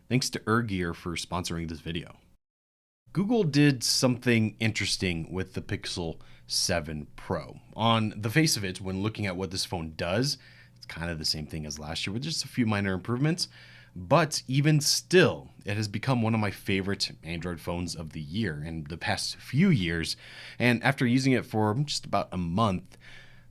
Thanks to ErGear for sponsoring this video. Google did something interesting with the Pixel 7 Pro. On the face of it, when looking at what this phone does, it's kind of the same thing as last year with just a few minor improvements. But even still, it has become one of my favorite Android phones of the year in the past few years. And after using it for just about a month,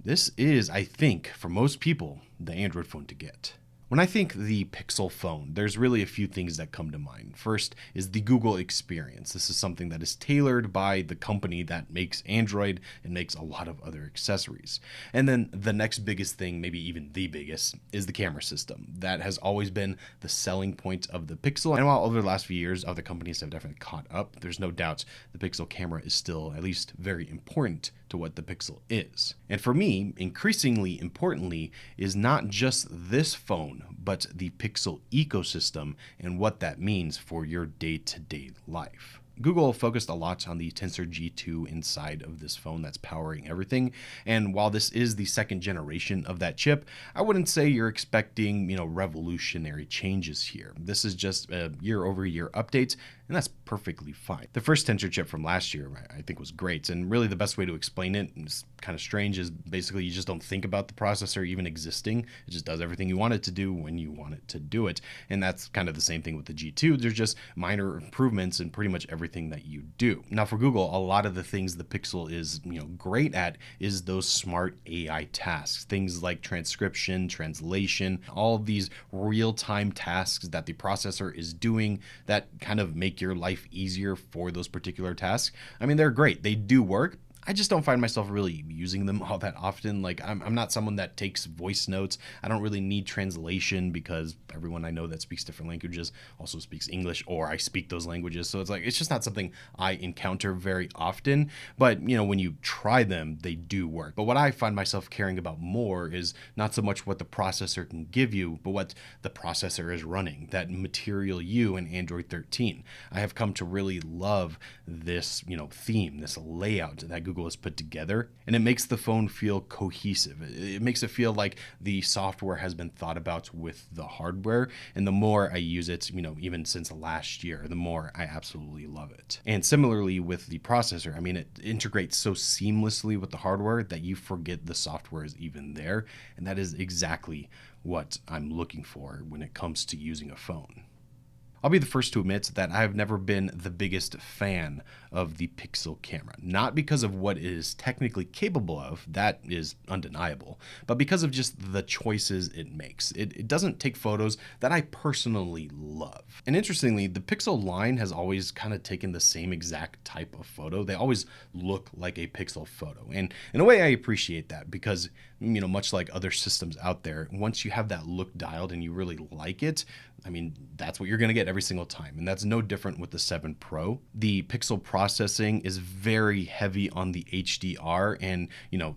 this is, I think, for most people, the Android phone to get. When I think the Pixel phone, there's really a few things that come to mind. First is the Google experience. This is something that is tailored by the company that makes Android and makes a lot of other accessories. And then the next biggest thing, maybe even the biggest, is the camera system. That has always been the selling point of the Pixel. And while over the last few years, other companies have definitely caught up, there's no doubt the Pixel camera is still at least very important to what the Pixel is. And for me, increasingly importantly, is not just this phone, but the Pixel ecosystem and what that means for your day-to-day life. Google focused a lot on the Tensor G2 inside of this phone that's powering everything. And while this is the second generation of that chip, I wouldn't say you're expecting, revolutionary changes here. This is just a year-over-year update, and that's perfectly fine. The first Tensor chip from last year, I think, was great. And really the best way to explain it, and it's kind of strange, is basically you just don't think about the processor even existing. It just does everything you want it to do when you want it to do it. And that's kind of the same thing with the G2. There's just minor improvements in pretty much everything that you do. Now for Google, a lot of the things the Pixel is, great at is those smart AI tasks. Things like transcription, translation, all of these real-time tasks that the processor is doing that kind of make your life easier for those particular tasks. I mean, they're great. They do work. I just don't find myself really using them all that often. Like I'm not someone that takes voice notes. I don't really need translation because everyone I know that speaks different languages also speaks English, or I speak those languages. So it's just not something I encounter very often. But when you try them, they do work. But what I find myself caring about more is not so much what the processor can give you, but what the processor is running, that Material You in Android 13. I have come to really love this, theme, this layout that Google has put together, and it makes the phone feel cohesive. It makes it feel like the software has been thought about with the hardware, and the more I use it, even since last year, the more I absolutely love it. And similarly with the processor, it integrates so seamlessly with the hardware that you forget the software is even there, and that is exactly what I'm looking for when it comes to using a phone. I'll be the first to admit that I've never been the biggest fan of the Pixel camera. Not because of what it is technically capable of, that is undeniable, but because of just the choices it makes. It doesn't take photos that I personally love. And interestingly, the Pixel line has always kind of taken the same exact type of photo. They always look like a Pixel photo. And in a way, I appreciate that because, much like other systems out there, once you have that look dialed and you really like it, that's what you're going to get every single time. And that's no different with the 7 Pro. The Pixel processing is very heavy on the HDR. And,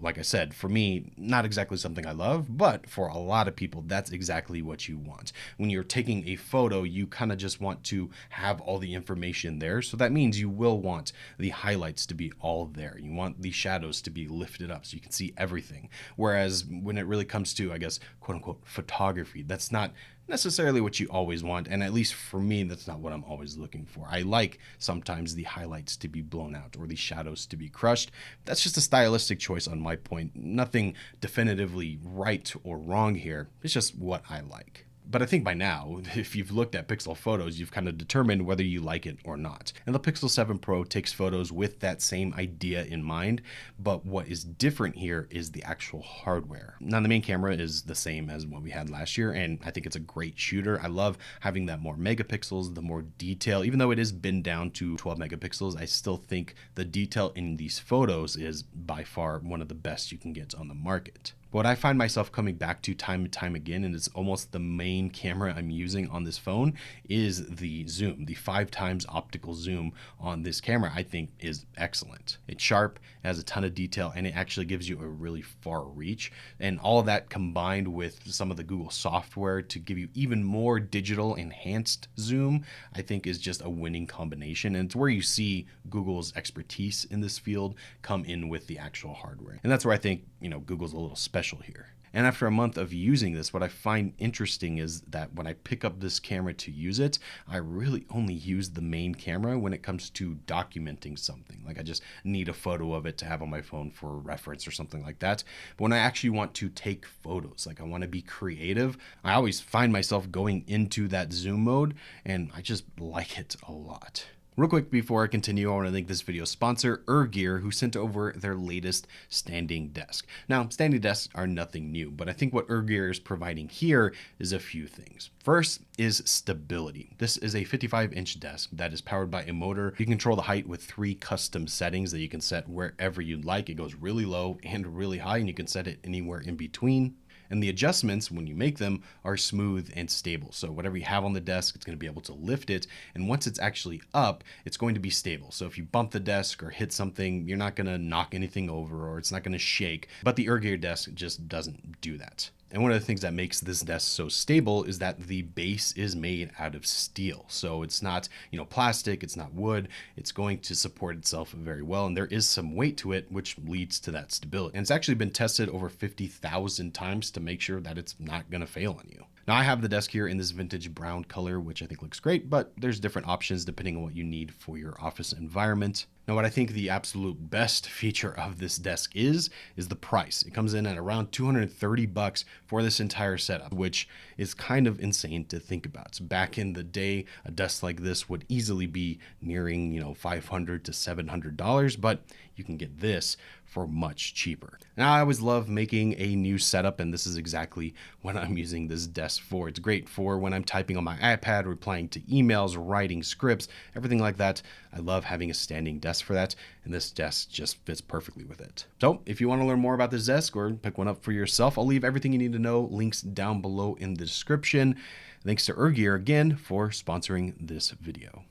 like I said, for me, not exactly something I love, but for a lot of people, that's exactly what you want. When you're taking a photo, you kind of just want to have all the information there. So that means you will want the highlights to be all there. You want the shadows to be lifted up so you can see everything. Whereas when it really comes to, I guess, quote unquote, photography, that's not necessarily what you always want, and at least for me, that's not what I'm always looking for. I like sometimes the highlights to be blown out or the shadows to be crushed. That's just a stylistic choice on my point. Nothing definitively right or wrong here. It's just what I like. But I think by now, if you've looked at Pixel photos, you've kind of determined whether you like it or not. And the Pixel 7 Pro takes photos with that same idea in mind, but what is different here is the actual hardware. Now, the main camera is the same as what we had last year, and I think it's a great shooter. I love having that more megapixels, the more detail. Even though it is been down to 12 megapixels, I still think the detail in these photos is by far one of the best you can get on the market. What I find myself coming back to time and time again, and it's almost the main camera I'm using on this phone, is the zoom. The 5x optical zoom on this camera, I think, is excellent. It's sharp, it has a ton of detail, and it actually gives you a really far reach. And all of that combined with some of the Google software to give you even more digital enhanced zoom, I think is just a winning combination. And it's where you see Google's expertise in this field come in with the actual hardware. And that's where I think, Google's a little special here. And after a month of using this, what I find interesting is that when I pick up this camera to use it, I really only use the main camera when it comes to documenting something. Like I just need a photo of it to have on my phone for reference or something like that. But when I actually want to take photos, like I want to be creative, I always find myself going into that zoom mode, and I just like it a lot. Real quick before I continue, I want to thank this video sponsor, ErGear, who sent over their latest standing desk. Now, standing desks are nothing new, but I think what ErGear is providing here is a few things. First is stability. This is a 55-inch desk that is powered by a motor. You can control the height with 3 custom settings that you can set wherever you'd like. It goes really low and really high, and you can set it anywhere in between. And the adjustments, when you make them, are smooth and stable. So whatever you have on the desk, it's going to be able to lift it. And once it's actually up, it's going to be stable. So if you bump the desk or hit something, you're not going to knock anything over, or it's not going to shake. But the ErGear desk just doesn't do that. And one of the things that makes this desk so stable is that the base is made out of steel. So it's not, plastic, it's not wood. It's going to support itself very well. And there is some weight to it, which leads to that stability. And it's actually been tested over 50,000 times to make sure that it's not going to fail on you. Now I have the desk here in this vintage brown color, which I think looks great, but there's different options depending on what you need for your office environment. Now, what I think the absolute best feature of this desk is the price. It comes in at around $230 for this entire setup, which is kind of insane to think about. So back in the day, a desk like this would easily be nearing, $500 to $700, but you can get this for much cheaper. Now, I always love making a new setup, and this is exactly what I'm using this desk for. It's great for when I'm typing on my iPad, replying to emails, writing scripts, everything like that. I love having a standing desk for that, and this desk just fits perfectly with it. So if you want to learn more about this desk or pick one up for yourself, I'll leave everything you need to know, links down below in the description. Thanks to ErGear again for sponsoring this video.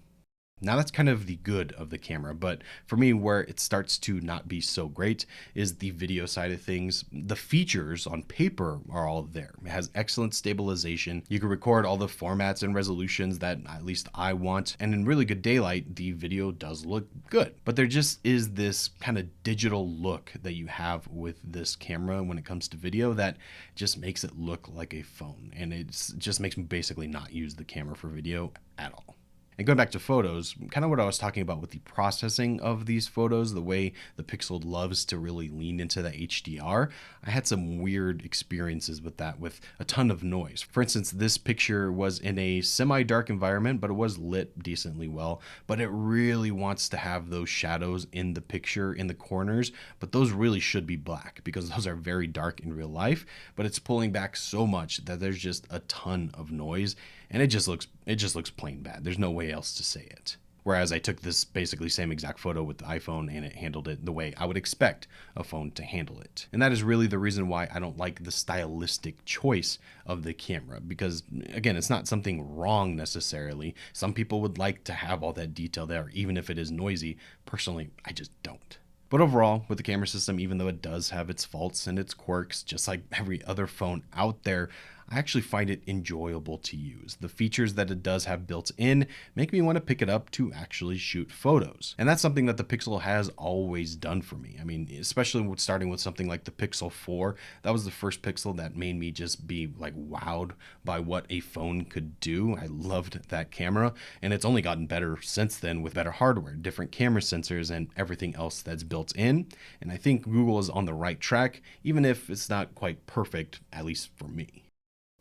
Now that's kind of the good of the camera, but for me, where it starts to not be so great is the video side of things. The features on paper are all there. It has excellent stabilization. You can record all the formats and resolutions that at least I want. And in really good daylight, the video does look good. But there just is this kind of digital look that you have with this camera when it comes to video that just makes it look like a phone. And it just makes me basically not use the camera for video at all. And going back to photos, kind of what I was talking about with the processing of these photos, the way the Pixel loves to really lean into the HDR, I had some weird experiences with that, with a ton of noise. For instance, this picture was in a semi-dark environment, but it was lit decently well, but it really wants to have those shadows in the picture in the corners, but those really should be black because those are very dark in real life, but it's pulling back so much that there's just a ton of noise, and it just looks plain bad. There's no way else to say it. Whereas I took this basically same exact photo with the iPhone and it handled it the way I would expect a phone to handle it. And that is really the reason why I don't like the stylistic choice of the camera, because again, it's not something wrong necessarily. Some people would like to have all that detail there, even if it is noisy. Personally, I just don't. But overall, with the camera system, even though it does have its faults and its quirks, just like every other phone out there, I actually find it enjoyable to use. The features that it does have built in make me want to pick it up to actually shoot photos. And that's something that the Pixel has always done for me. I mean, especially with starting with something like the Pixel 4, that was the first Pixel that made me just be like wowed by what a phone could do. I loved that camera, and it's only gotten better since then with better hardware, different camera sensors, and everything else that's built in. And I think Google is on the right track, even if it's not quite perfect, at least for me.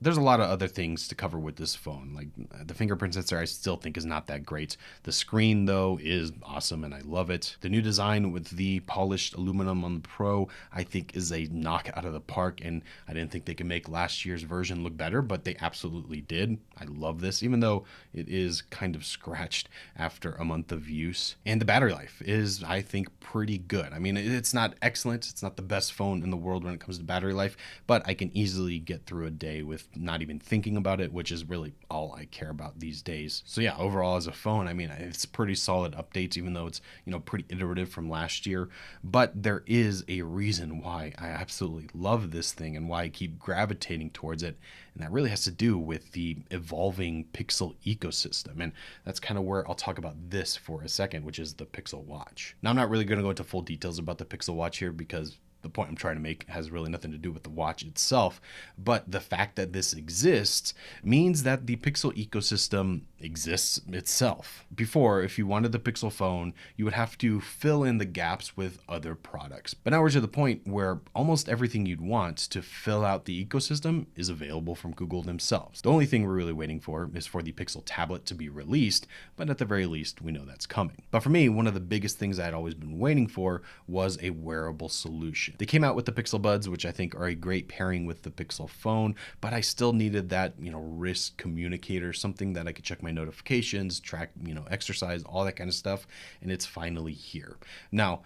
There's a lot of other things to cover with this phone. Like the fingerprint sensor, I still think is not that great. The screen, though, is awesome and I love it. The new design with the polished aluminum on the Pro, I think is a knock out of the park. And I didn't think they could make last year's version look better, but they absolutely did. I love this, even though it is kind of scratched after a month of use. And the battery life is, I think, pretty good. I mean, it's not excellent. It's not the best phone in the world when it comes to battery life, but I can easily get through a day with not even thinking about it, which is really all I care about these days. So yeah, overall as a phone, I mean, it's pretty solid updates, even though it's, pretty iterative from last year, but there is a reason why I absolutely love this thing and why I keep gravitating towards it. And that really has to do with the evolving Pixel ecosystem. And that's kind of where I'll talk about this for a second, which is the Pixel Watch. Now, I'm not really going to go into full details about the Pixel Watch here because the point I'm trying to make has really nothing to do with the watch itself, but the fact that this exists means that the Pixel ecosystem exists itself. Before, if you wanted the Pixel phone, you would have to fill in the gaps with other products. But now we're to the point where almost everything you'd want to fill out the ecosystem is available from Google themselves. The only thing we're really waiting for is for the Pixel tablet to be released, but at the very least, we know that's coming. But for me, one of the biggest things I'd always been waiting for was a wearable solution. They came out with the Pixel Buds, which I think are a great pairing with the Pixel phone, but I still needed that, wrist communicator, something that I could check my notifications, track, exercise, all that kind of stuff, and it's finally here. Now,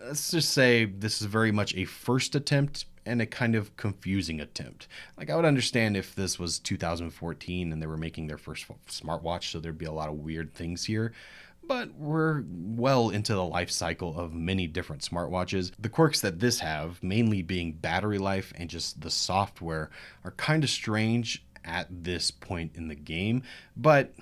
let's just say this is very much a first attempt and a kind of confusing attempt. Like, I would understand if this was 2014 and they were making their first smartwatch, so there'd be a lot of weird things here. But we're well into the life cycle of many different smartwatches. The quirks that this have, mainly being battery life and just the software, are kind of strange at this point in the game. But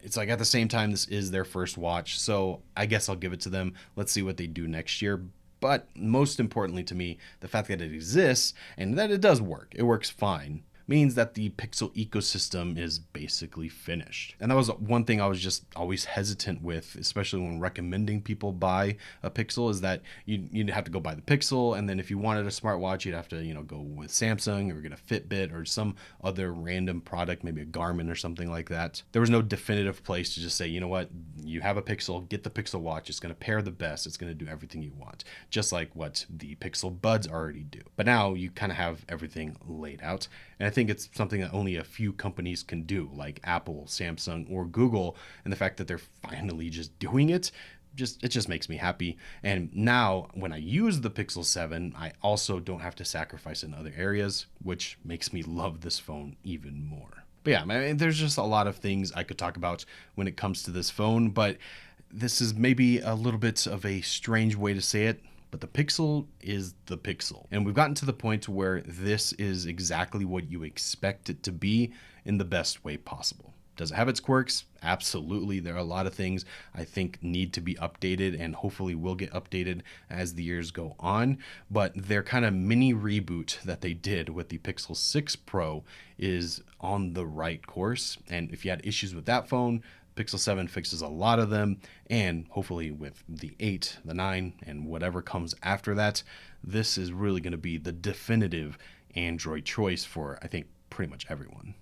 it's like, at the same time, this is their first watch, so I guess I'll give it to them. Let's see what they do next year. But most importantly to me, the fact that it exists and that it does work, it works fine, means that the Pixel ecosystem is basically finished. And that was one thing I was just always hesitant with, especially when recommending people buy a Pixel, is that you'd have to go buy the Pixel, and then if you wanted a smartwatch, you'd have to, go with Samsung or get a Fitbit or some other random product, maybe a Garmin or something like that. There was no definitive place to just say, you know what, you have a Pixel, get the Pixel watch, it's gonna pair the best, it's gonna do everything you want, just like what the Pixel Buds already do. But now you kind of have everything laid out, and I think it's something that only a few companies can do, like Apple, Samsung, or Google, and the fact that they're finally just doing it just makes me happy. And now when I use the Pixel 7, I also don't have to sacrifice in other areas, which makes me love this phone even more. But yeah, I mean, there's just a lot of things I could talk about when it comes to this phone, but this is maybe a little bit of a strange way to say it, but the Pixel is the Pixel. And we've gotten to the point where this is exactly what you expect it to be in the best way possible. Does it have its quirks? Absolutely. There are a lot of things I think need to be updated and hopefully will get updated as the years go on. But their kind of mini reboot that they did with the Pixel 6 Pro is on the right course. And if you had issues with that phone, Pixel 7 fixes a lot of them, and hopefully with the 8, the 9, and whatever comes after that, this is really going to be the definitive Android choice for, I think, pretty much everyone.